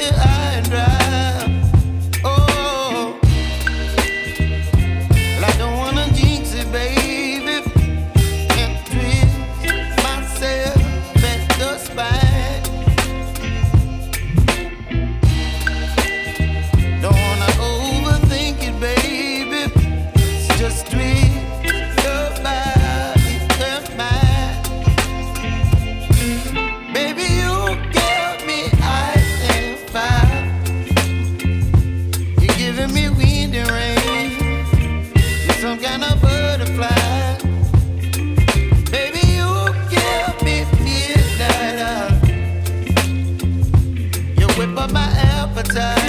high and dry. Oh, well, I don't wanna jinx it, baby, and twist myself at the spine. Don't wanna overthink it, baby. It's just twist your body and mine. Baby, you give me ice and fire. You're giving me wind and rain. You're some kind of butterfly. Baby, you give me midnight. You whip up my appetite.